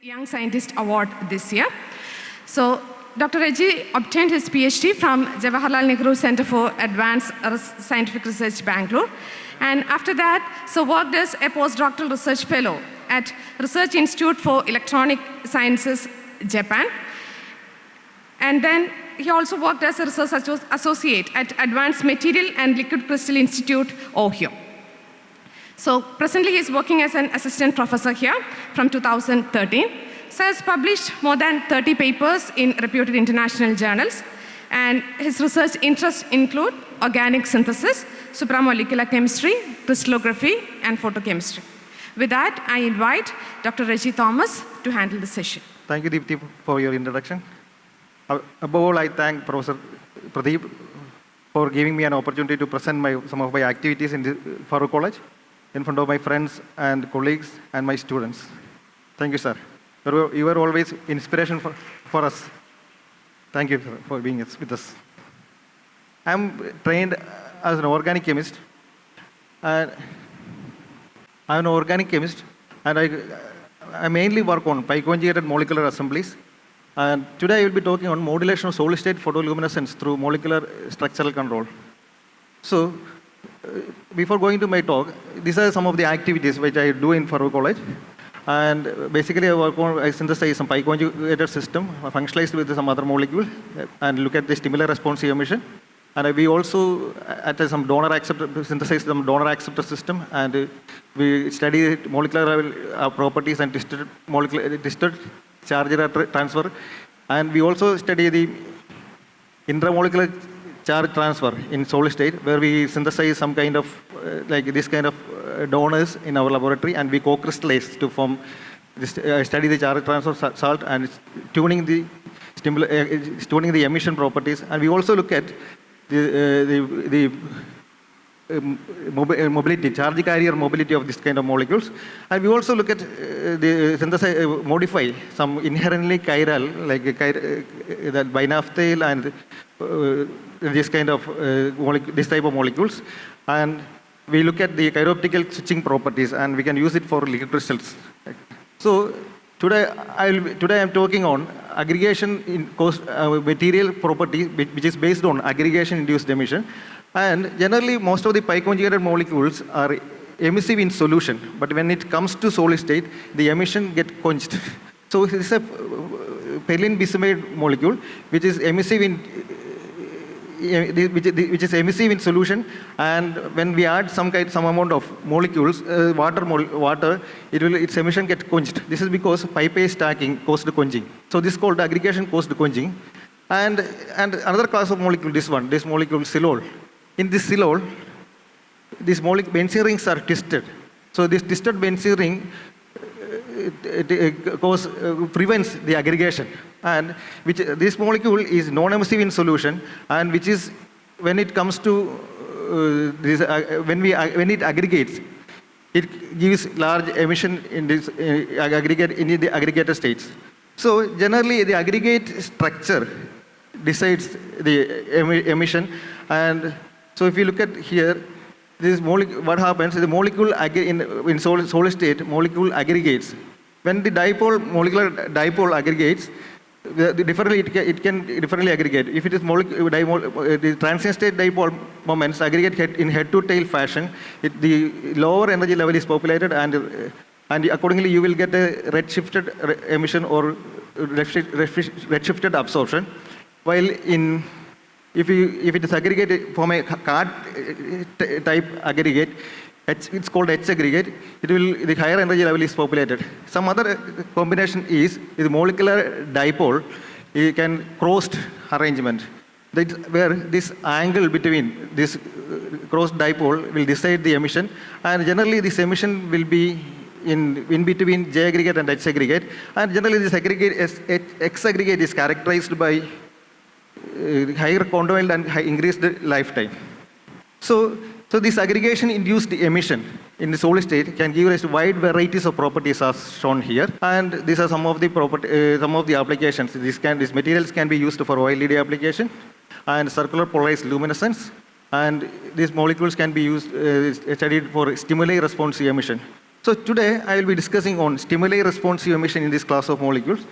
Young Scientist Award this year. So, Dr. Reji obtained his PhD from Jawaharlal Nehru Center for Advanced Scientific Research, Bangalore. And after that, worked as a postdoctoral research fellow at Research Institute for Electronic Sciences, Japan. And then he also worked as a research associate at Advanced Material and Liquid Crystal Institute, Ohio. So presently he's working as an assistant professor here from 2013. So has published more than 30 papers in reputed international journals. And his research interests include organic synthesis, supramolecular chemistry, crystallography, and photochemistry. With that, I invite Dr. Reji Thomas to handle the session. Thank you, Deepthi, for your introduction. Above all, I thank Professor Pradeep for giving me an opportunity to present some of my activities in the Farook College in front of my friends and colleagues and my students. Thank you, sir. You were always inspiration for us. Thank you, sir, for being with us. I'm trained as an organic chemist. And I'm an organic chemist, and I mainly work on pi-conjugated molecular assemblies. And today I will be talking on modulation of solid-state photoluminescence through molecular structural control. So, before going to my talk, these are some of the activities which I do in Farook College. And basically, I synthesize some pi-conjugated system, functionalized with some other molecule, and look at the stimuli response emission. And we also synthesize some donor acceptor system, and we study molecular level properties and distant charge transfer. And we also study the intramolecular charge transfer in solid state, where we synthesize some kind of like this kind of donors in our laboratory, and we co-crystallize to form this, study the charge transfer salt and tuning the emission properties. And we also look at the mobility, charge carrier mobility of this kind of molecules. And we also look at modify some inherently chiral, like that binaphthyl and this kind of this type of molecules. And we look at the chiroptical switching properties, and we can use it for liquid crystals. So today I am talking on aggregation in material property, which is based on aggregation-induced emission. And generally, most of the pi-conjugated molecules are emissive in solution, but when it comes to solid state, the emission gets quenched. So this is a perylene bismuth molecule, which is emissive in solution, and when we add some amount of molecules, water, its emission gets quenched. This is because pi-pi stacking caused quenching. So this is called aggregation caused quenching. And another class of molecule, this molecule silol. In this silol, these benzene rings are twisted. So this twisted benzene ring prevents the aggregation, and this molecule is non-emissive in solution, and which is when it comes to when it aggregates, it gives large emission in this the aggregated states. So generally, the aggregate structure decides the emission. And so if you look at here, this what happens is the molecule in solid state, molecule aggregates. When the molecular dipole aggregates, it can differently aggregate. If it is the transient state dipole moments aggregate in head-to-tail fashion, the lower energy level is populated, and accordingly you will get a redshifted emission or redshifted absorption. While if it is aggregated from a card type aggregate, it's called H aggregate, the higher energy level is populated. Some other combination is the molecular dipole, you can crossed arrangement, where this angle between this crossed dipole will decide the emission, and generally this emission will be in between J aggregate and H aggregate, and generally this aggregate X aggregate is characterized by higher quantum and increased lifetime. So this aggregation-induced emission in the solid state can give rise to wide varieties of properties as shown here. And these are some of the applications. These materials can be used for OLED application and circular polarized luminescence. And these molecules can be used studied for stimuli response emission. So today I will be discussing on stimuli responsive emission in this class of molecules,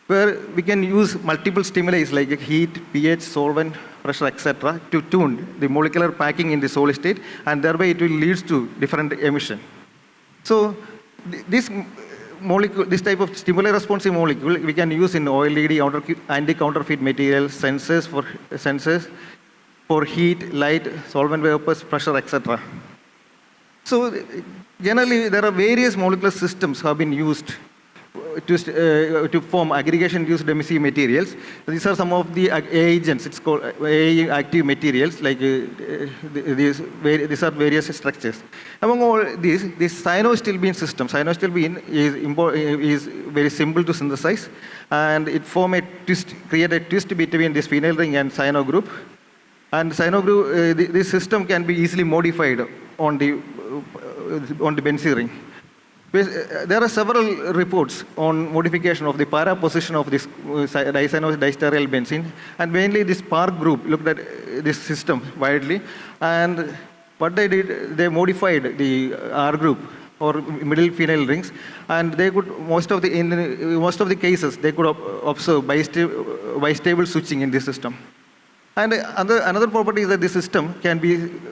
where we can use multiple stimuli like heat, pH, solvent, pressure, etc. to tune the molecular packing in the solid state, and thereby it will lead to different emission. So this type of stimuli responsive molecule we can use in OLED, anti-counterfeit materials, sensors for heat, light, solvent vapors, pressure, etc. So generally there are various molecular systems have been used to form aggregation-induced emissive materials. These are some of the agents. It's called active materials. Like these are various structures. Among all these, this cyanoacetylene system. Cyanoacetylene is very simple to synthesize, and it create a twist between this phenyl ring and cyano group. And cyano group, this system can be easily modified on the benzene ring. There are several reports on modification of the para position of this dicyanostearyl benzene, and mainly this PARC group looked at this system widely, and what they did, they modified the R group or middle phenyl rings, and they could in most of the cases they could observe bistable switching in this system. And another property is that this system can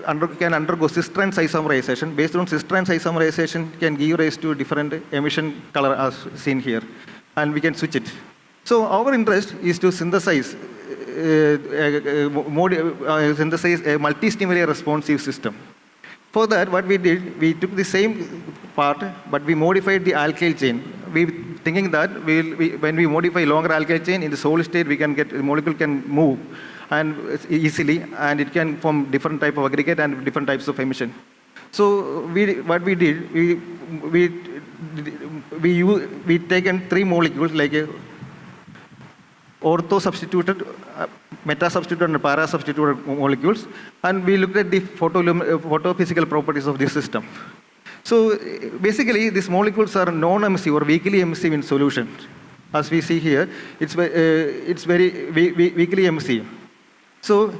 undergo cis-trans isomerization. Based on cis-trans isomerization, can give rise to different emission color as seen here, and we can switch it. So our interest is to synthesize a multi-stimuli responsive system. For that, what we did, we took the same part, but we modified the alkyl chain. We thinking that when we modify longer alkyl chain in the solid state, the molecule can move and easily, and it can form different type of aggregate and different types of emission. So what we did, we taken three molecules like ortho-substituted, meta-substituted, and para-substituted molecules, and we looked at the photophysical properties of this system. So basically, these molecules are non-emissive or weakly emissive in solution. As we see here, it's very weakly emissive. So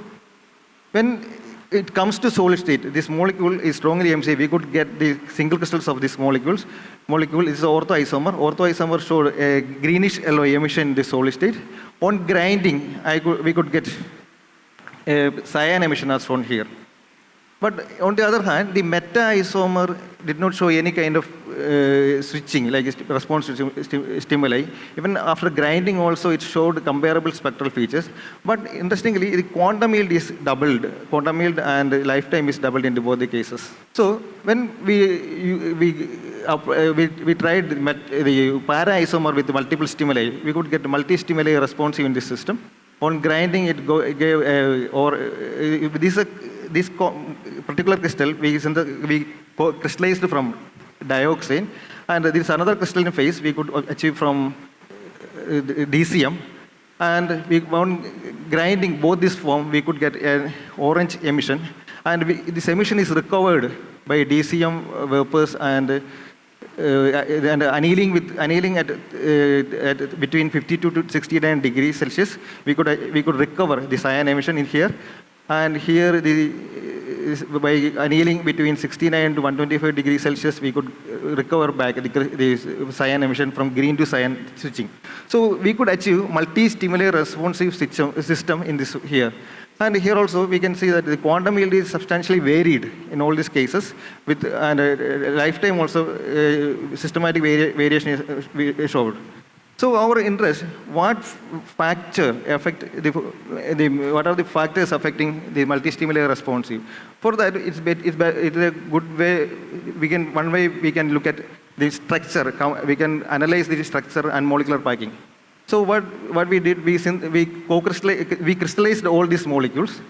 when it comes to solid state, this molecule is strongly emissive. We could get the single crystals of this molecule is an orthoisomer. Orthoisomer showed a greenish yellow emission in the solid state. On grinding, we could get a cyan emission as shown here. But on the other hand, the meta-isomer did not show any kind of switching, like response to stimuli. Even after grinding also, it showed comparable spectral features. But interestingly, the quantum yield is doubled. Quantum yield and lifetime is doubled in both the cases. So when we tried the para-isomer with multiple stimuli, we could get multi-stimuli responsive in this system. On grinding, it gave this particular crystal we crystallized from dioxane, and this another crystalline phase we could achieve from DCM, and on grinding both this form we could get an orange emission, and this emission is recovered by DCM vapors and annealing at between 52 to 69 degrees Celsius. We could recover the cyan emission in here. And here, by annealing between 69 to 125 degrees Celsius, we could recover back the cyan emission from green to cyan switching. So we could achieve multi-stimuli responsive system in this here. And here also, we can see that the quantum yield is substantially varied in all these cases, and lifetime also systematic variation is showed. So our interest, what are the factors affecting the multi-stimuli responsive? For that, it's a good way. One way we can look at the structure. We can analyze the structure and molecular packing. So what we did, we crystallized all these molecules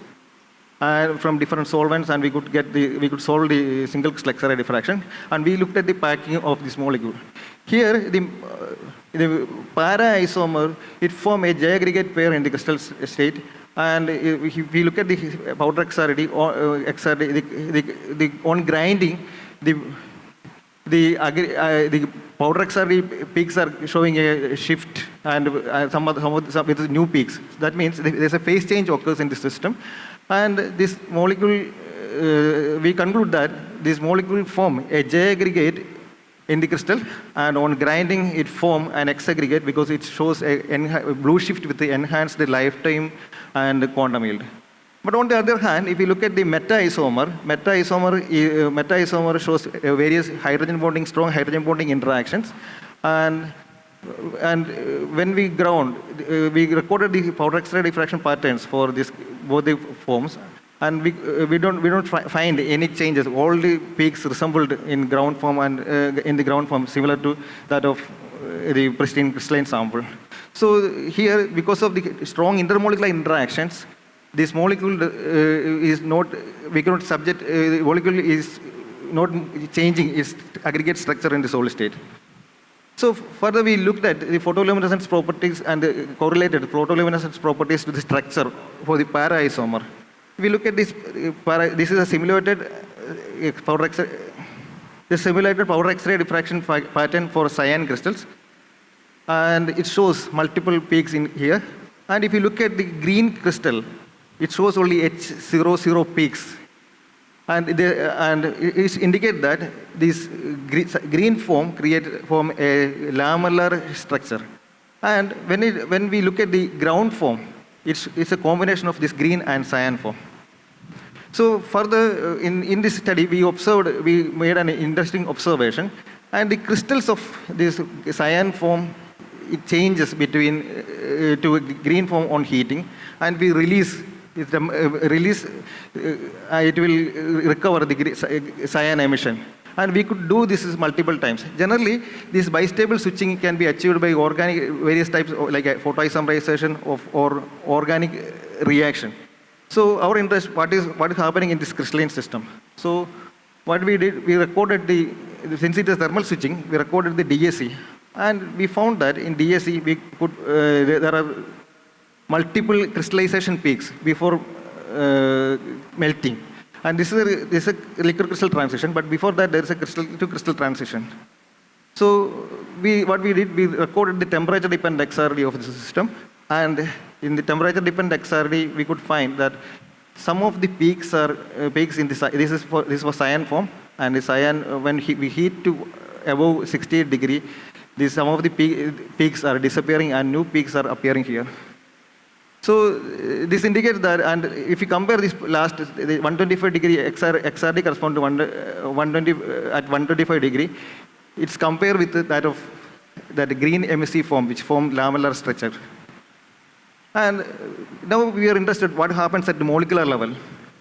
from different solvents, and we could solve the single crystal X-ray diffraction, and we looked at the packing of this molecule. Here, the para-isomer, it forms a J-aggregate pair in the crystal state, and if we look at the powder XRD, on grinding, the powder XRD peaks are showing a shift, and some with new peaks. That means there's a phase change occurs in the system, and this molecule, we conclude that this molecule form a J-aggregate in the crystal, and on grinding it form an X aggregate because it shows a blue shift with the enhanced lifetime and quantum yield. But on the other hand, if you look at the meta-isomer shows various hydrogen bonding, strong hydrogen bonding interactions, and when we ground, we recorded the powder X-ray diffraction patterns for both the forms, and we don't find any changes. All the peaks resembled in ground form and in the ground form similar to that of the pristine crystalline sample. So here, because of the strong intermolecular interactions, this molecule is not, we cannot subject, the molecule is not changing its aggregate structure in the solid state. So further we looked at the photoluminescence properties and the correlated photoluminescence properties to the structure for the para-isomer. If we look at this, this is a simulated powder X-ray, the simulated powder X-ray diffraction pattern for cyan crystals, and it shows multiple peaks in here. And if you look at the green crystal, it shows only H00 peaks. And it indicates that this green form form a lamellar structure. And when we look at the ground form, it's a combination of this green and cyan form. So further, in this study, we made an interesting observation, and the crystals of this cyan form, it changes between to a green form on heating, and we release. It will recover the cyan emission. And we could do this multiple times. Generally, this bistable switching can be achieved by various types like photoisomerization or organic reaction. So our interest, what is happening in this crystalline system. So what we did, we recorded since it is thermal switching, we recorded the DSE. And we found that in DSE, there are multiple crystallization peaks before melting. And this is a liquid crystal transition, but before that there is a crystal to crystal transition. So what we did, we recorded the temperature dependent XRD of the system, and in the temperature dependent XRD we could find that some of the peaks are peaks in this was cyan form, and the cyan when we heat to above 68 degree, some of the peaks are disappearing and new peaks are appearing here. So this indicates that, and if you compare this last, the 125 degree XRD correspond to 120 at 125 degree, it's compared with that of that green MSC form, which form lamellar structure. And now we are interested what happens at the molecular level.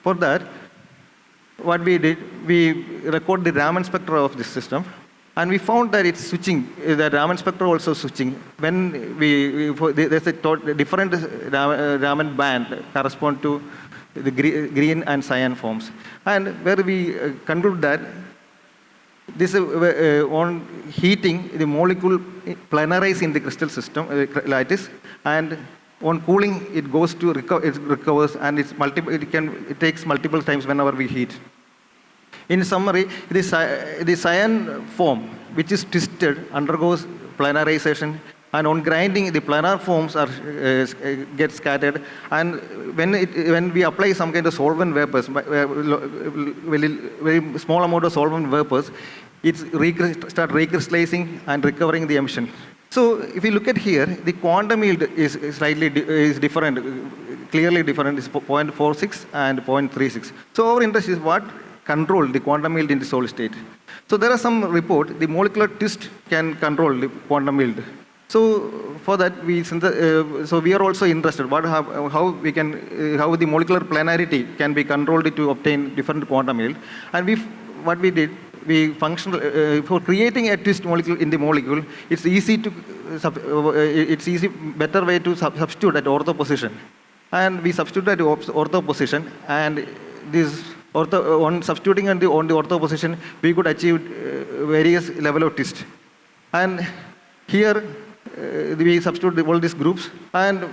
For that, what we did, we record the Raman spectra of this system. And we found that it's switching, the Raman spectra also switching. When there's a different Raman band correspond to the green and cyan forms. And where we conclude that this on heating, the molecule planarizes in the crystal system, lattice, and on cooling, it goes to it recovers, and it takes multiple times whenever we heat. In summary, the cyan form, which is twisted, undergoes planarization, and on grinding, the planar forms get scattered. And when we apply some kind of solvent vapors, very small amount of solvent vapors, it start recrystallizing and recovering the emission. So if you look at here, the quantum yield is different, clearly different. It's 0.46 and 0.36. So our interest is what control the quantum yield in the solid state. So there are some report, the molecular twist can control the quantum yield. So for that, so we are also interested how the molecular planarity can be controlled to obtain different quantum yield. And what we did, for creating a twist molecule in the molecule, it's better way to substitute at ortho position. And we substitute at ortho position, and on substituting on the ortho position, we could achieve various level of twist. And here we substitute all these groups, and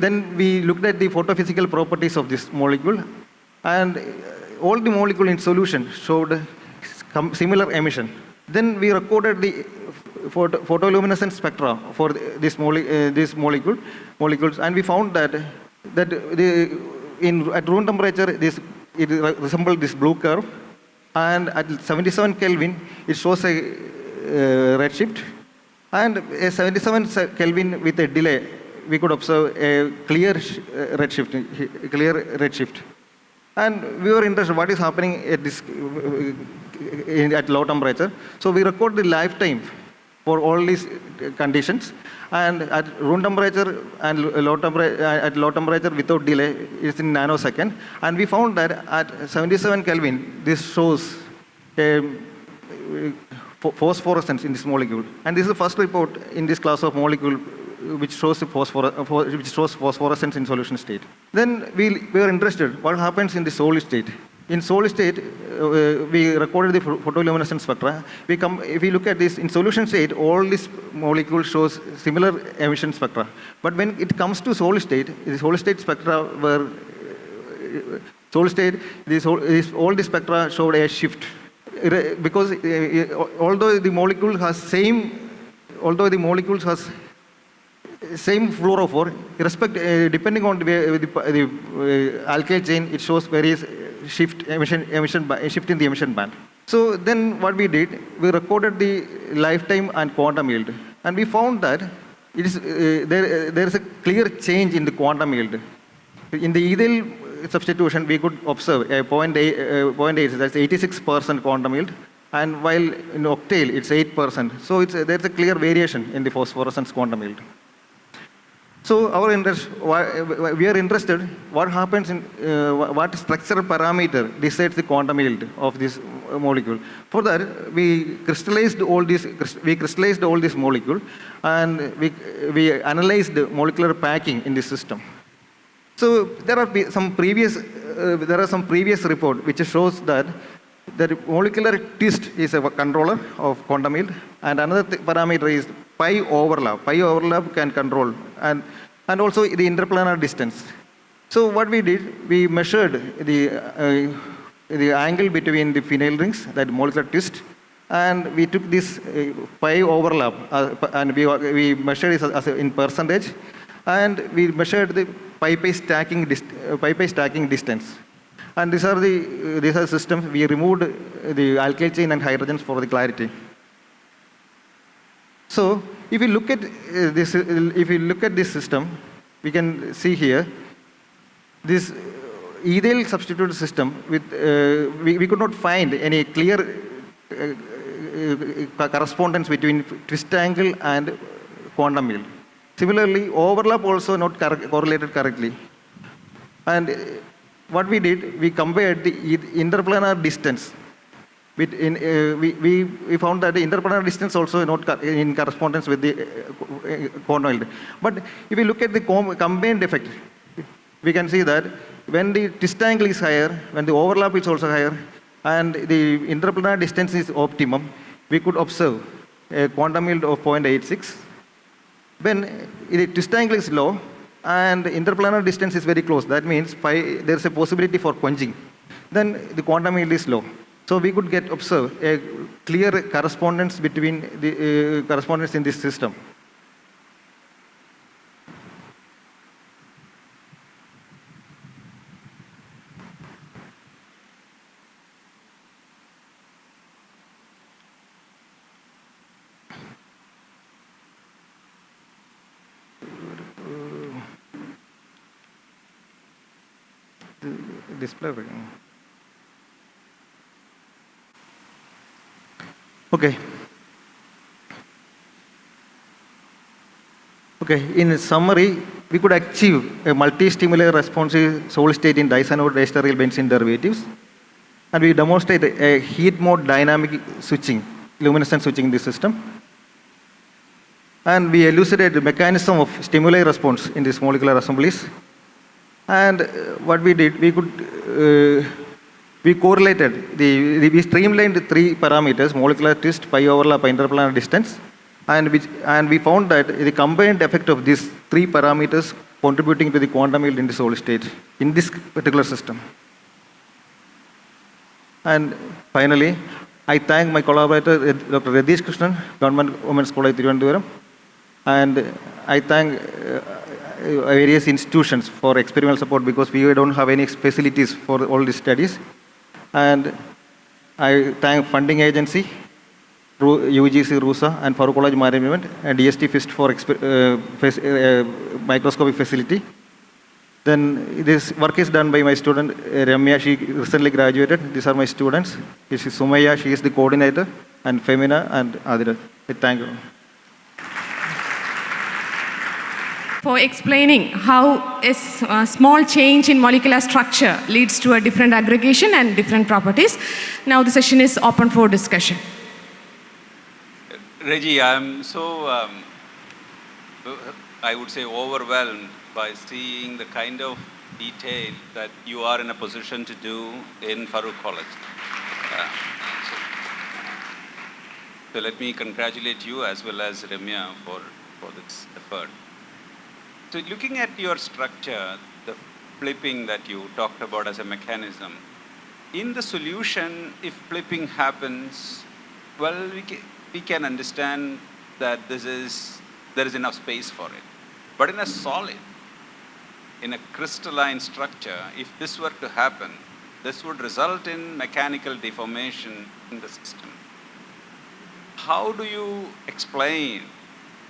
then we looked at the photophysical properties of this molecule, and all the molecule in solution showed similar emission. Then we recorded the photoluminescence spectra for this molecules, and we found that at room temperature, it resembles this blue curve, and at 77 Kelvin, it shows a redshift, and a 77 Kelvin with a delay, we could observe a clear redshift. And we were interested what is happening at this at low temperature. So we record the lifetime for all these conditions, and at room temperature and low temperature without delay is in nanosecond. And we found that at 77 Kelvin, this shows a phosphorescence in this molecule. And this is the first report in this class of molecule which shows phosphorescence in solution state. Then we were interested what happens in the solid state. In solid state, we recorded the photoluminescence spectra. If we look at this, in solution state, all these molecules shows similar emission spectra. But when it comes to solid state, the solid state spectra were, solid state, all the spectra showed a shift. Because although the molecule has same fluorophore, depending on the alkyl chain, it shows various shift in the emission band. So then what we did, we recorded the lifetime and quantum yield, and we found that it is there is a clear change in the quantum yield. In the ethyl substitution, we could observe a 0.8, that's 86% quantum yield, and while in octale it's 8%. So there's a clear variation in the phosphorescence quantum yield. So we are interested what happens in what structural parameter decides the quantum yield of this molecule. For that, we crystallized all these molecules, and we analyzed the molecular packing in this system. So there are some previous report which shows that the molecular twist is a controller of quantum yield, and another parameter is pi overlap. Pi overlap can control, and also the interplanar distance. So what we did, we measured the angle between the phenyl rings, that molecular twist, and we took this pi overlap and we measured it as in percentage, and we measured the pi stacking distance. And these are the systems. We removed the alkyl chain and hydrogens for the clarity. So if you look at this system, we can see here this ethyl substituted system with we could not find any clear correspondence between twist angle and quantum yield. Similarly, overlap also not correlated correctly. And what we did, we compared the interplanar distance. We found that the interplanar distance also not in correspondence with the quantum yield. But if we look at the combined effect, we can see that when the twist angle is higher, when the overlap is also higher, and the interplanar distance is optimum, we could observe a quantum yield of 0.86. When the twist angle is low and the interplanar distance is very close, that means there is a possibility for quenching, then the quantum yield is low. So we could observe a clear correspondence between the correspondence in this system. Display. Okay. In summary, we could achieve a multi-stimuli responsive solid state in dicyanodestyryl benzene derivatives, and we demonstrate a heat mode dynamic switching, luminescence switching in this system. And we elucidate the mechanism of stimuli response in these molecular assemblies. And what we did, we correlated, we streamlined the three parameters, molecular twist, pi overlap, interplanar distance, and we found that the combined effect of these three parameters contributing to the quantum yield in the solid state in this particular system. And finally, I thank my collaborator, Dr. Reji Krishnan, Government Women's College, Thiruvananthapuram, and I thank various institutions for experimental support, because we don't have any facilities for all these studies. And I thank funding agency UGC RUSA and Farook College Management, and DST FIST for microscopic facility. Then this work is done by my student Ramya. She recently graduated. These are my students. This is Sumaya. She is the coordinator, and Femina and Adira. Thank you. For explaining how a small change in molecular structure leads to a different aggregation and different properties. Now the session is open for discussion. Reji, I'm so, I would say, overwhelmed by seeing the kind of detail that you are in a position to do in Farook College. So let me congratulate you as well as Ramya for this effort. So looking at your structure, the flipping that you talked about as a mechanism, in the solution, if flipping happens, well, we can understand that there is enough space for it. But in a solid, in a crystalline structure, if this were to happen, this would result in mechanical deformation in the system. How do you explain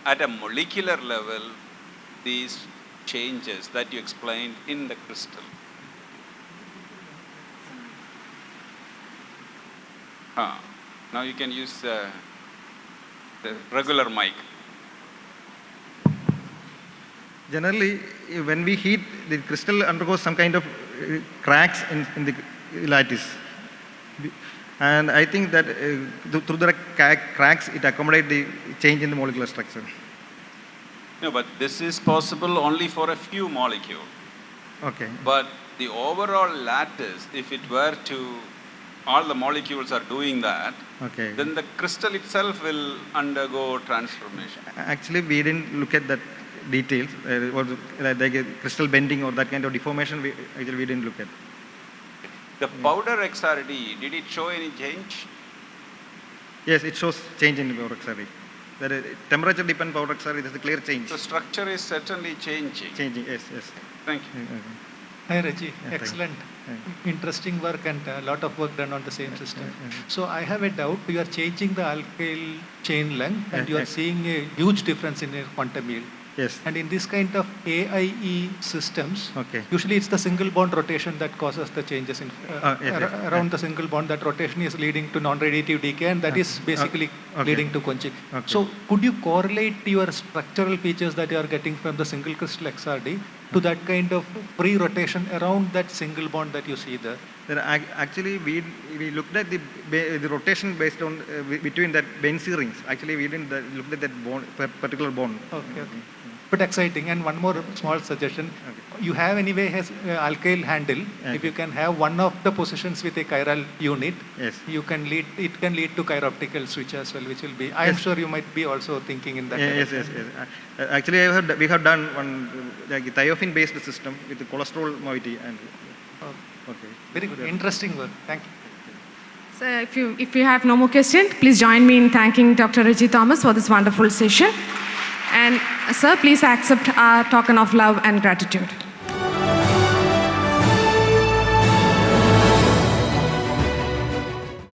at a molecular level these changes that you explained in the crystal? Now you can use the regular mic. Generally, when we heat, the crystal undergoes some kind of cracks in the lattice. And I think that through the cracks, it accommodates the change in the molecular structure. No, but this is possible only for a few molecules. Okay. But the overall lattice, if it were to, all the molecules are doing that, okay, then the crystal itself will undergo transformation. Actually, we didn't look at that details, like a crystal bending or that kind of deformation, we didn't look at. The powder XRD, did it show any change? Yes, it shows change in the powder XRD. The temperature dependent powder XRD, there's a clear change. The structure is certainly changing. Changing, yes, yes. Thank you. Hi Reji, excellent. Interesting work and a lot of work done on the same system. So I have a doubt, you are changing the alkyl chain length and you are seeing a huge difference in a quantum yield. Yes. And in this kind of AIE systems, okay, usually it's the single bond rotation that causes the changes in around the single bond. That rotation is leading to non-radiative decay, and that is basically leading to Kozhikode. Okay. So could you correlate your structural features that you are getting from the single crystal XRD to that kind of free rotation around that single bond that you see there? Actually, we looked at the rotation based on between that Benzene rings. Actually, we didn't look at that bond, particular bond. Okay, okay. But exciting. And one more small suggestion. Okay. You have anyway has alkyl handle. Okay. If you can have one of the positions with a chiral unit, yes, you can lead. It can lead to chiroptical switch as well, which will be. I am sure you might be also thinking in that. Yes, yes, yes. Actually, we have done one like thiophene-based system with the cholesterol moiety and. Okay. Very good. Interesting work. Thank you. So if you have no more questions, please join me in thanking Dr. Reji Thomas for this wonderful session. And sir, please accept our token of love and gratitude.